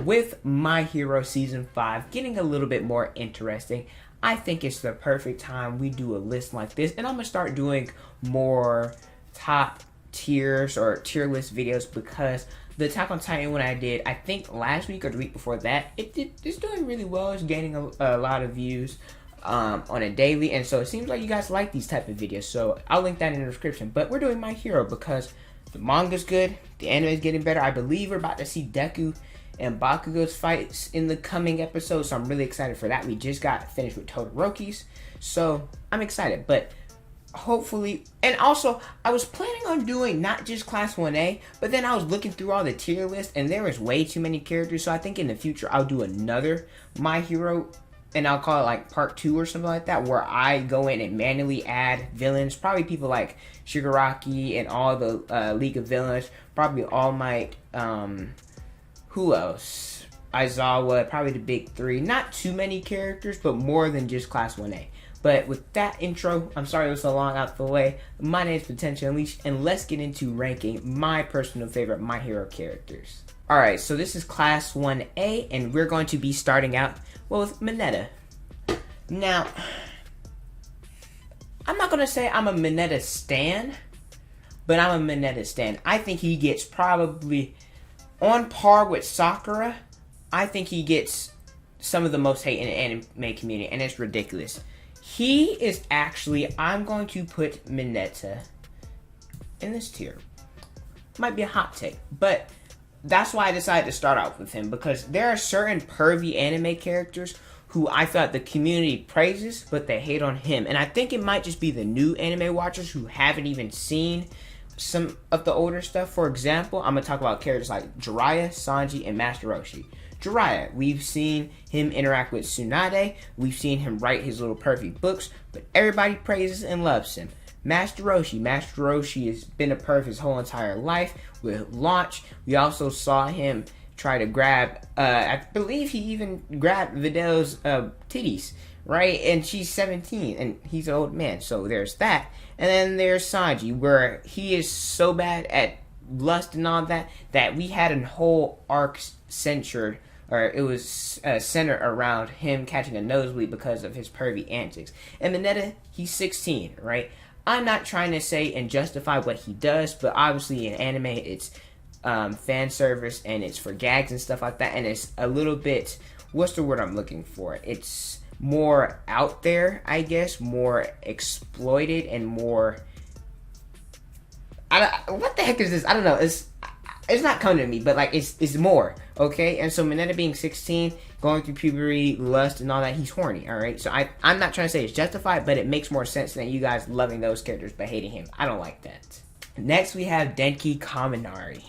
with My Hero Season 5 getting a little bit more interesting, I think it's the perfect time we do a list like this. And I'm going to start doing more top tiers or tier list videos because the Attack on Titan one I did, I think last week or the week before that, it's doing really well. It's gaining a lot of views on a daily. And so it seems like you guys like these type of videos. So I'll link that in the description. But we're doing My Hero because the manga's good. The anime is getting better. I believe we're about to see Deku and Bakugo's fights in the coming episode, so I'm really excited for that. We just got finished with Todoroki's, so I'm excited. But hopefully, and also I was planning on doing not just Class 1A, but then I was looking through all the tier lists, and there was way too many characters. So I think in the future I'll do another My Hero, and I'll call it like part 2 or something like that, where I go in and manually add villains. Probably people like Shigaraki and all the League of Villains. Probably All Might. Who else? Aizawa, probably the big 3. Not too many characters, but more than just Class 1A. But with that intro, I'm sorry it was so long out the way. My name is Potential Unleashed, and let's get into ranking my personal favorite My Hero characters. Alright, so this is Class 1A, and we're going to be starting out, well, with Mineta. Now, I'm not going to say I'm a Mineta stan, but I'm a Mineta stan. I think he gets probably on par with Sakura. I think he gets some of the most hate in the anime community, and it's ridiculous. He is actually, I'm going to put Mineta in this tier. Might be a hot take, but that's why I decided to start out with him, because there are certain pervy anime characters who I felt the community praises, but they hate on him. And I think it might just be the new anime watchers who haven't even seen some of the older stuff. For example, I'm going to talk about characters like Jiraiya, Sanji, and Master Roshi. Jiraiya, we've seen him interact with Tsunade, we've seen him write his little perfect books, but everybody praises and loves him. Master Roshi has been a perv his whole entire life. With Launch, we also saw him try to grab, I believe he even grabbed Vidal's titties, right? And she's 17, and he's an old man, so there's that. And then there's Sanji, where he is so bad at lust and all that, that we had a whole arc centered, or it was centered around him catching a nosebleed because of his pervy antics. And Mineta, he's 16, right? I'm not trying to say and justify what he does, but obviously in anime, it's fan service, and it's for gags and stuff like that, and it's a little bit, what's the word I'm looking for? It's more out there, I guess, more exploited, and more, what the heck is this? I don't know, it's not coming to me, but like, it's more, okay? And so Mineta being 16, going through puberty, lust, and all that, he's horny, alright? So I'm not trying to say it's justified, but it makes more sense than you guys loving those characters but hating him. I don't like that. Next, we have Denki Kaminari.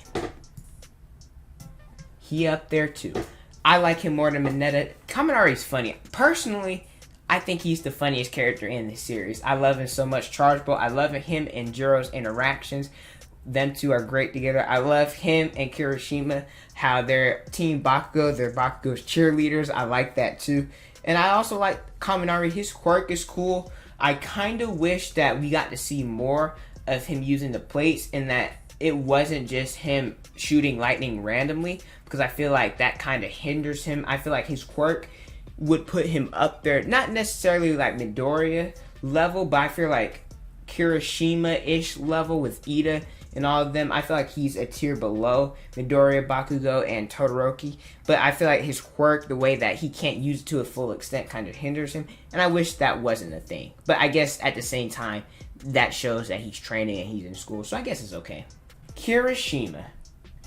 He up there too. I like him more than Mineta. Kaminari's funny. Personally, I think he's the funniest character in this series. I love him so much. Charge Ball, I love him and Jiro's interactions. Them two are great together. I love him and Kirishima, how they're Team Bakugo, they're Bakugo's cheerleaders. I like that too. And I also like Kaminari. His quirk is cool. I kind of wish that we got to see more of him using the plates, and that it wasn't just him shooting lightning randomly, because I feel like that kind of hinders him. I feel like his quirk would put him up there, not necessarily like Midoriya level, but I feel like Kirishima-ish level with Ida and all of them. I feel like he's a tier below Midoriya, Bakugo, and Todoroki. But I feel like his quirk, the way that he can't use it to a full extent, kind of hinders him. And I wish that wasn't a thing. But I guess at the same time, that shows that he's training and he's in school. So I guess it's okay. Kirishima.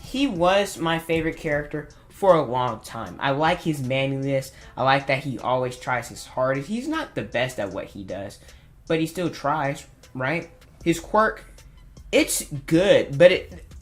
He was my favorite character for a long time. I like his manliness. I like that he always tries his hardest. He's not the best at what he does, but he still tries, right? His quirk, it's good, but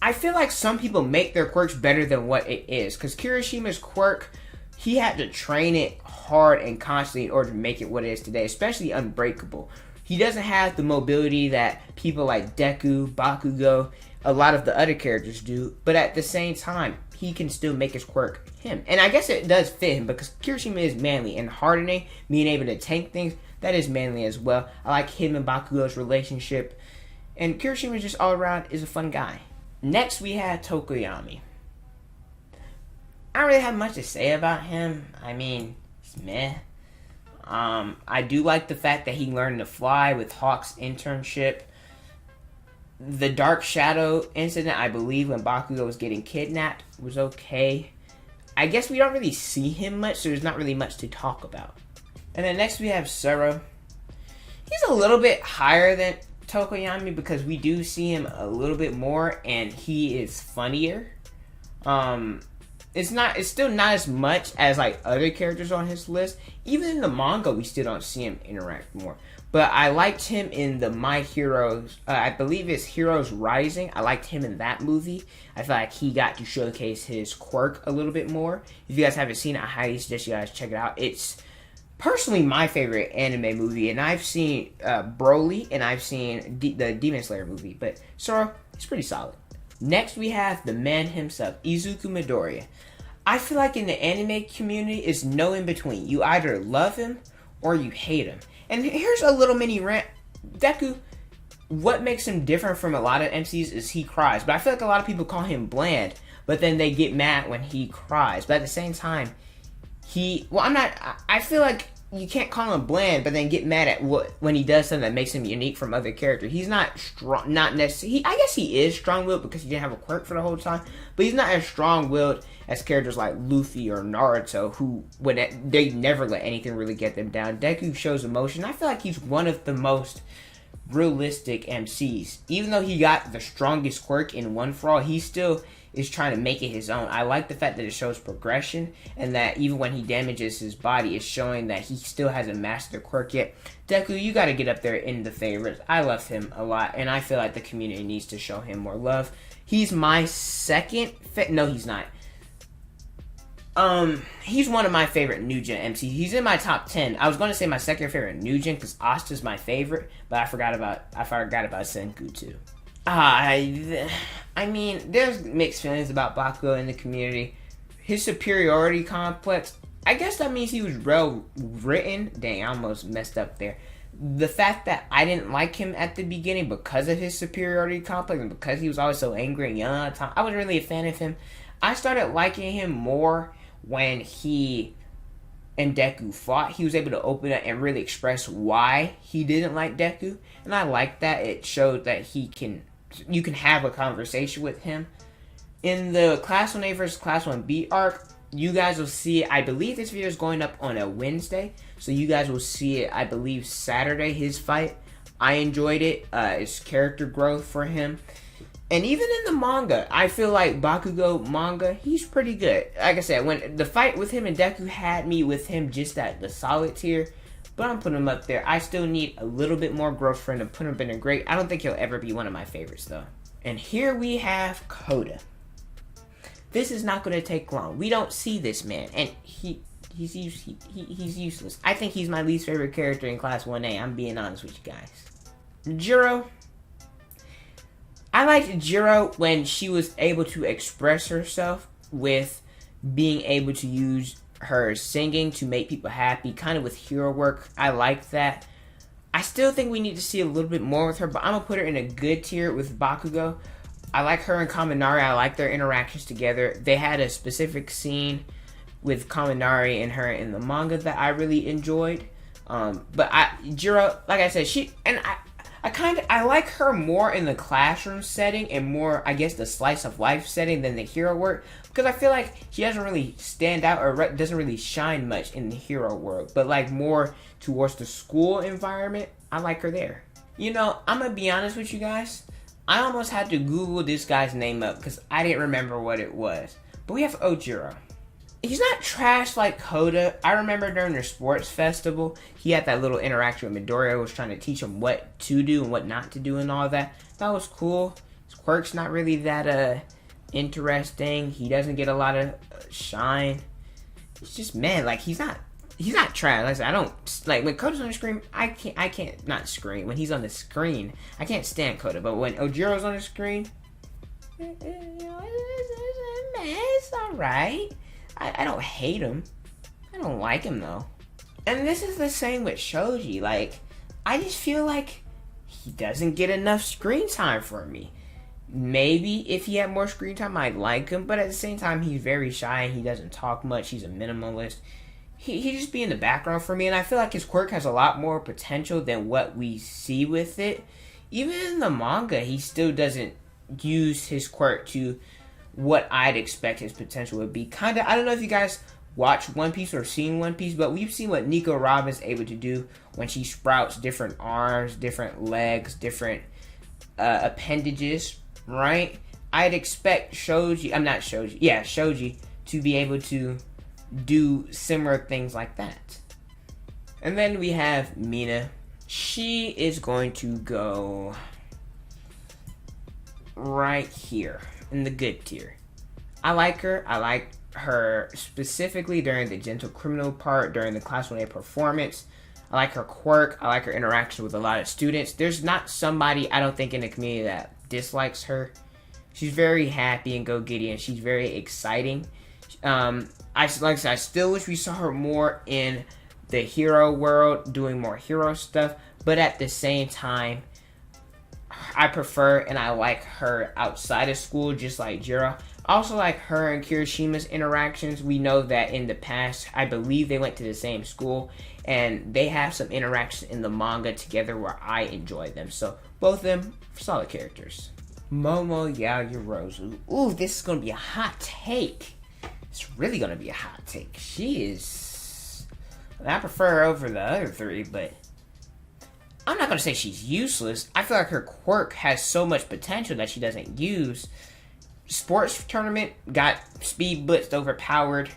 I feel like some people make their quirks better than what it is. Because Kirishima's quirk, he had to train it hard and constantly in order to make it what it is today, especially Unbreakable. He doesn't have the mobility that people like Deku, Bakugo, a lot of the other characters do, but at the same time, he can still make his quirk him. And I guess it does fit him, because Kirishima is manly, and hardening, being able to tank things, that is manly as well. I like him and Bakugo's relationship, and Kirishima just all around is a fun guy. Next, we had Tokoyami. I don't really have much to say about him. I mean, it's meh. I do like the fact that he learned to fly with Hawk's internship. The Dark Shadow incident, I believe, when Bakugo was getting kidnapped, was okay. I guess we don't really see him much, so there's not really much to talk about. And then next we have Zoro. He's a little bit higher than Tokoyami because we do see him a little bit more, and he is funnier. It's still not as much as like other characters on his list. Even in the manga, we still don't see him interact more. But I liked him in the My Heroes, I believe it's Heroes Rising. I liked him in that movie. I feel like he got to showcase his quirk a little bit more. If you guys haven't seen it, I highly suggest you guys check it out. It's personally my favorite anime movie, and I've seen Broly, and I've seen the Demon Slayer movie. But Zoro, it's pretty solid. Next, we have the man himself, Izuku Midoriya. I feel like in the anime community, it's no in between. You either love him or you hate him. And here's a little mini rant. Deku, what makes him different from a lot of MCs is he cries. But I feel like a lot of people call him bland, but then they get mad when he cries. But at the same time, I feel like you can't call him bland, but then get mad at when he does something that makes him unique from other characters. He's not strong, not necessarily. I guess he is strong-willed because he didn't have a quirk for the whole time, but he's not as strong-willed as characters like Luffy or Naruto, who they never let anything really get them down. Deku shows emotion. I feel like he's one of the most realistic MCs. Even though he got the strongest quirk in One For All, he still is trying to make it his own. I like the fact that it shows progression, and that even when he damages his body, it's showing that he still hasn't mastered quirk yet. Deku, you gotta get up there in the favorites. I love him a lot, and I feel like the community needs to show him more love. He's my second no, he's not. He's one of my favorite new gen MCs. He's in my top 10. I was going to say my second favorite new gen because Asta's my favorite, but I forgot about Senku too. I mean, there's mixed feelings about Bakugo in the community. His superiority complex, I guess that means he was well written. Dang, I almost messed up there. The fact that I didn't like him at the beginning because of his superiority complex and because he was always so angry and young at the time, I wasn't really a fan of him. I started liking him more when he and Deku fought. He was able to open up and really express why he didn't like Deku, and I like that. It showed that you can have a conversation with him. In the Class 1A versus Class 1B arc, you guys will see it. I believe this video is going up on a Wednesday, so you guys will see it, I believe, Saturday, his fight. I enjoyed it. It's character growth for him. And even in the manga, I feel like Bakugo manga, he's pretty good. Like I said, when the fight with him and Deku had me with him just at the solid tier, but I'm putting him up there. I still need a little bit more growth for him to put him in a great. I don't think he'll ever be one of my favorites though. And here we have Koda. This is not going to take long. We don't see this man, and he's useless. I think he's my least favorite character in Class 1A. I'm being honest with you guys. Jiro. I liked Jiro when she was able to express herself with being able to use her singing to make people happy, kind of with hero work. I like that. I still think we need to see a little bit more with her, but I'm going to put her in a good tier with Bakugo. I like her and Kaminari. I like their interactions together. They had a specific scene with Kaminari and her in the manga that I really enjoyed. But Jiro, like I said, I like her more in the classroom setting and more, I guess, the slice of life setting than the hero work, because I feel like she doesn't really stand out or doesn't really shine much in the hero world, but like more towards the school environment. I like her there. You know, I'm gonna be honest with you guys. I almost had to Google this guy's name up because I didn't remember what it was. But we have Ojiro. He's not trash like Koda. I remember during the sports festival, he had that little interaction with Midoriya, was trying to teach him what to do and what not to do and all that. That was cool. His quirk's not really that interesting. He doesn't get a lot of shine. It's just, man, like he's not trash. Like I said, I don't like when Koda's on the screen. I can't not scream when he's on the screen. I can't stand Koda, but when Ojiro's on the screen, it's all right. I don't hate him. I don't like him though. And this is the same with Shoji. Like, I just feel like he doesn't get enough screen time for me. Maybe if he had more screen time, I'd like him. But at the same time, he's very shy and he doesn't talk much. He's a minimalist. He just be in the background for me. And I feel like his quirk has a lot more potential than what we see with it. Even in the manga, he still doesn't use his quirk to what I'd expect his potential would be. Kinda, I don't know if you guys watch One Piece or seen One Piece, but we've seen what Nico Robin's able to do when she sprouts different arms, different legs, different appendages, right? I'd expect Shoji to be able to do similar things like that. And then we have Mina. She is going to go right here in the good tier. I like her. I like her specifically during the Gentle Criminal part, during the Class 1A performance. I like her quirk. I like her interaction with a lot of students. There's not somebody, I don't think, in the community that dislikes her. She's very happy and go-giddy, and she's very exciting. I still wish we saw her more in the hero world, doing more hero stuff, but at the same time, I prefer and I like her outside of school, just like Jiro. I also like her and Kirishima's interactions. We know that in the past, I believe they went to the same school, and they have some interactions in the manga together where I enjoy them. So both of them, solid characters. Momo Yaoyorozu. Ooh, this is going to be a hot take. It's really going to be a hot take. She is... I prefer her over the other three, but... I'm not going to say she's useless. I feel like her quirk has so much potential that she doesn't use. Sports tournament got speed blitzed, overpowered.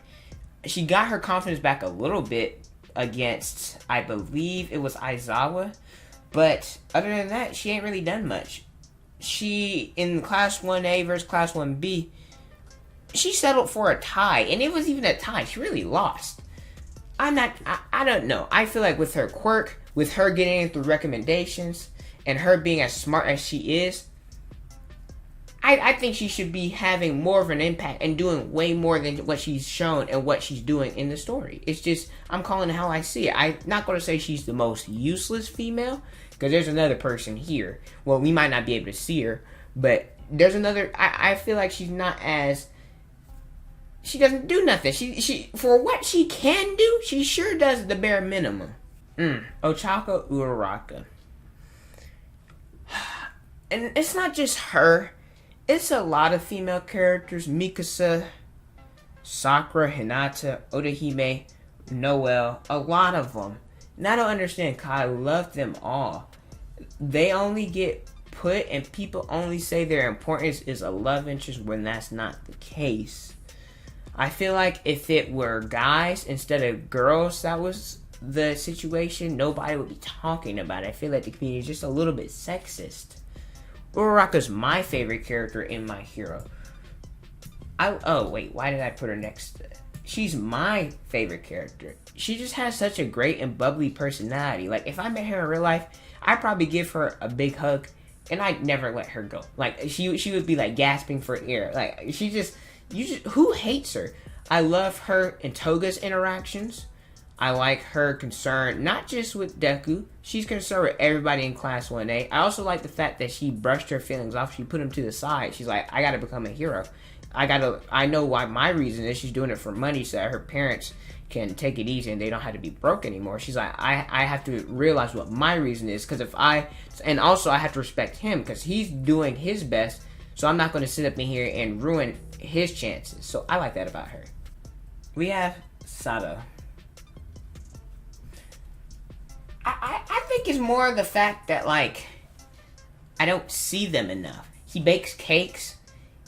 She got her confidence back a little bit against, I believe it was Aizawa. But other than that, she ain't really done much. She, in Class 1A versus Class 1B, she settled for a tie. And it was even a tie. She really lost. I don't know. I feel like with her quirk, with her getting in through recommendations, and her being as smart as she is, I think she should be having more of an impact and doing way more than what she's shown and what she's doing in the story. It's just, I'm calling it how I see it. I'm not going to say she's the most useless female, because there's another person here. Well, we might not be able to see her, but there's another, I feel like she's not as... She doesn't do nothing. She for what she can do, she sure does the bare minimum. Ochako Uraraka. And it's not just her. It's a lot of female characters. Mikasa, Sakura, Hinata, Orihime, Noelle. A lot of them. And I don't understand, because I love them all. They only get put, and people only say their importance is a love interest when that's not the case. I feel like if it were guys instead of girls that was the situation, nobody would be talking about it. I feel like the community is just a little bit sexist. Uraraka's my favorite character in My Hero. Why did I put her next? She's my favorite character. She just has such a great and bubbly personality. Like, if I met her in real life, I'd probably give her a big hug, and I'd never let her go. Like, she would be, like, gasping for air. Like, who hates her? I love her and Toga's interactions. I like her concern, not just with Deku. She's concerned with everybody in Class 1A. I also like the fact that she brushed her feelings off. She put them to the side. She's like, I gotta become a hero. I know why my reason is. She's doing it for money so that her parents can take it easy and they don't have to be broke anymore. She's like, I have to realize what my reason is, because and also I have to respect him because he's doing his best. So I'm not going to sit up in here and ruin his chances. So I like that about her. We have Sada. I think it's more the fact that, like, I don't see them enough. He bakes cakes.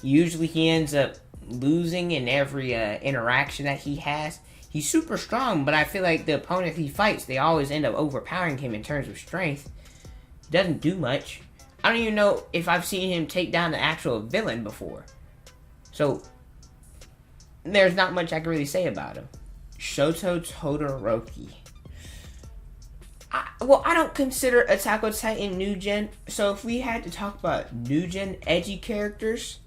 Usually he ends up losing in every interaction that he has. He's super strong, but I feel like the opponent he fights, they always end up overpowering him in terms of strength. He doesn't do much. I don't even know if I've seen him take down the actual villain before. So, there's not much I can really say about him. Shoto Todoroki. I don't consider Attack on Titan new gen. So, if we had to talk about new gen edgy characters,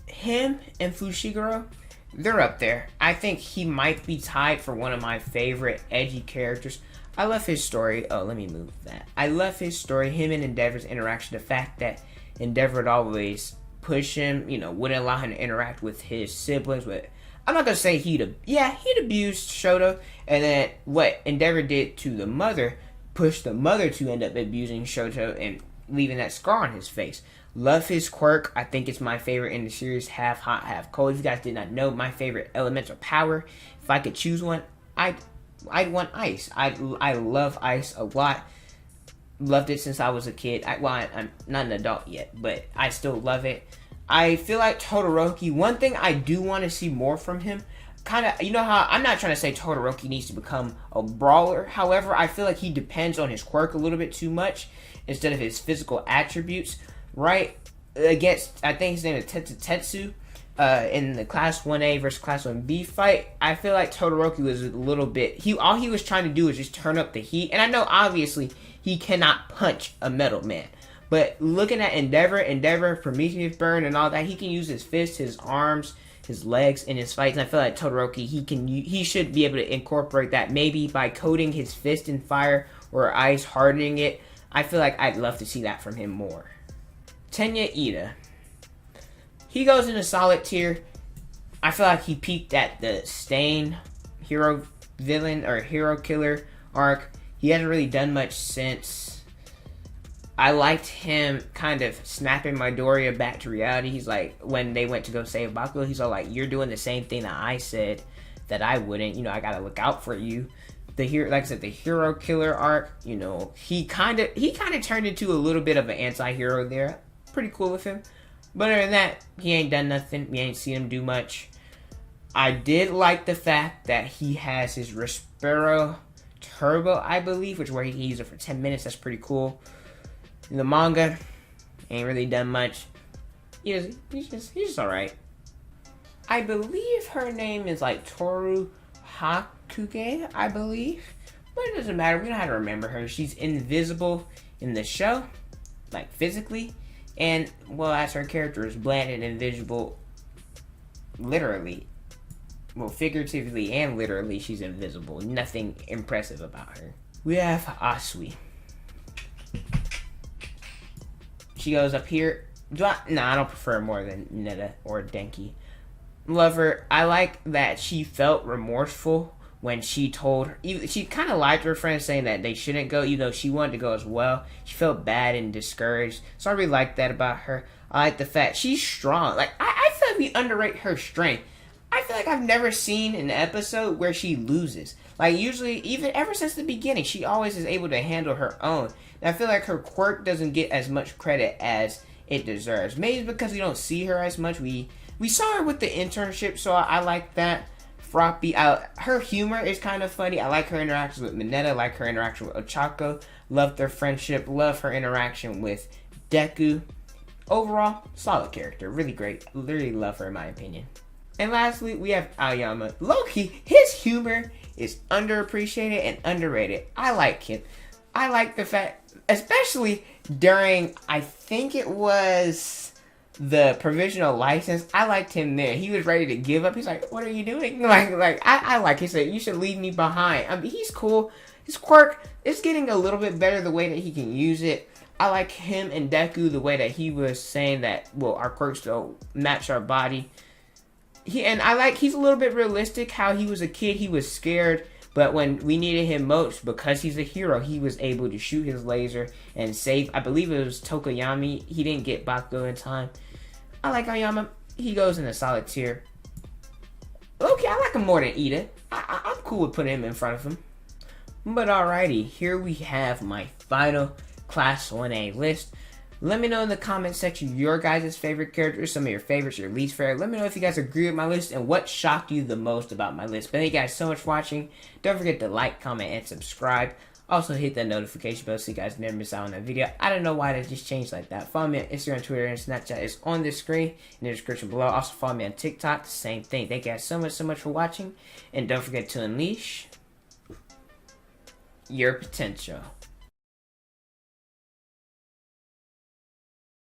him and Fushiguro, they're up there. I think he might be tied for one of my favorite edgy characters. I love his story. Oh, let me move that. I love his story, him and Endeavor's interaction. The fact that Endeavor would always push him, wouldn't allow him to interact with his siblings. But I'm not gonna say he'd abused Shoto, and then what Endeavor did to the mother pushed the mother to end up abusing Shoto and leaving that scar on his face. Love his quirk. I think it's my favorite in the series. Half hot, half cold. If you guys did not know, my favorite elemental power, if I could choose one, I'd want ice. I love ice a lot. Loved it since I was a kid. I'm not an adult yet, but I still love it. I feel like Todoroki, one thing I do want to see more from him, how I'm not trying to say Todoroki needs to become a brawler. However, I feel like he depends on his quirk a little bit too much instead of his physical attributes. Right against, I think his name is Tetsu, in the Class 1A versus Class 1B fight, I feel like Todoroki was a little bit, all he was trying to do was just turn up the heat. And I know obviously he cannot punch a metal man, but looking at Endeavor, Prometheus Burn and all that, he can use his fists, his arms, his legs in his fights. And I feel like Todoroki, he should be able to incorporate that, maybe by coating his fist in fire or ice, hardening it. I feel like I'd love to see that from him more. Tenya Ida. He goes in a solid tier. I feel like he peaked at the Stain hero villain or hero killer arc. He hasn't really done much since. I liked him kind of snapping Midoriya back to reality. He's like, when they went to go save Bakugo, he's all like, you're doing the same thing that I said that I wouldn't. I gotta look out for you. Like I said, the hero killer arc, he kind of turned into a little bit of an anti-hero there. Pretty cool with him. But other than that, he ain't done nothing. We ain't seen him do much. I did like the fact that he has his Respiro Turbo, I believe, which where he can use it for 10 minutes. That's pretty cool. In the manga, ain't really done much. He's just alright. I believe her name is like Toru Hakuge, I believe. But it doesn't matter. We don't have to remember her. She's invisible in the show, like physically. And, well, as her character is bland and invisible, literally, well, figuratively and literally, she's invisible. Nothing impressive about her. We have Asui. She goes up here. I don't prefer her more than Netta or Denki. Love her. I like that she felt remorseful when she told her, she kind of lied to her friends saying that they shouldn't go, even though she wanted to go as well. She felt bad and discouraged. So I really like that about her. I like the fact she's strong. Like, I feel like we underrate her strength. I feel like I've never seen an episode where she loses. Like, usually, even ever since the beginning, she always is able to handle her own. And I feel like her quirk doesn't get as much credit as it deserves. Maybe because we don't see her as much. We saw her with the internship, so I like that. Froppy, her humor is kind of funny. I like her interactions with Mineta. I like her interaction with Ochako. Love their friendship. Love her interaction with Deku. Overall, solid character. Really great. Literally love her in my opinion. And lastly, we have Aoyama. Loki, his humor is underappreciated and underrated. I like him. I like the fact, especially during, I think it was the provisional license, I liked him there. He was ready to give up. He's like, what are you doing? I like, he said, you should leave me behind. I mean, he's cool. His quirk is getting a little bit better the way that he can use it. I like him and Deku the way that he was saying that, well, our quirks don't match our body. He's a little bit realistic how he was a kid. He was scared, but when we needed him most, because he's a hero, he was able to shoot his laser and save, I believe it was Tokoyami. He didn't get Bakugo in time. I like Aoyama. He goes in a solid tier. Okay, I like him more than Ida. I'm cool with putting him in front of him. But alrighty, here we have my final Class 1A list. Let me know in the comment section your guys' favorite characters, some of your favorites, your least favorite. Let me know if you guys agree with my list and what shocked you the most about my list. But thank you guys so much for watching. Don't forget to like, comment, and subscribe. Also, hit that notification bell so you guys never miss out on that video. I don't know why that just changed like that. Follow me on Instagram, Twitter, and Snapchat. It's on the screen in the description below. Also, follow me on TikTok. The same thing. Thank you guys so much for watching. And don't forget to unleash your potential.